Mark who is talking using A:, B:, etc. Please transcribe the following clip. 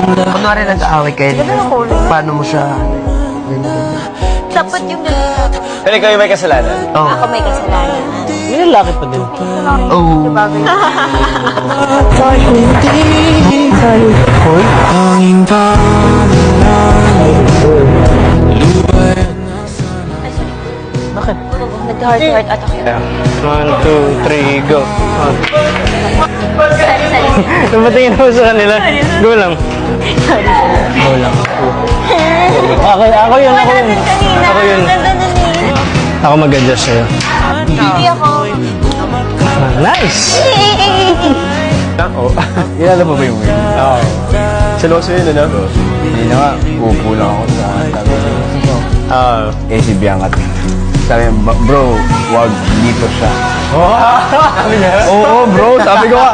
A: Kunwari nag-aaway kayo, paano mo siya?
B: Dapat yung ganun.
C: Pero ikaw yung may kasalanan.
A: Oh.
B: Ako may kasalanan.
D: May lalaki pa din.
A: Oh.
D: Bakit?
B: Nag-heart-heart attack yun.
D: 1, 2, 3, go.
B: Sorry.
D: Napatingin ako sa kanila. Go lang. Go lang. Ako yun. Ako yun. Ako mag-adjust sa'yo.
B: Hindi ako.
D: Nice!
C: Oo. Kilala mo ba yung win?
D: Oo.
C: Seloso yun, ano?
E: Hindi na nga, upo lang ako sa tabi. Eh si Bianca, sabi niya, bro, wag dito siya.
C: Sabi niya?
E: Oo bro, sabi ko nga.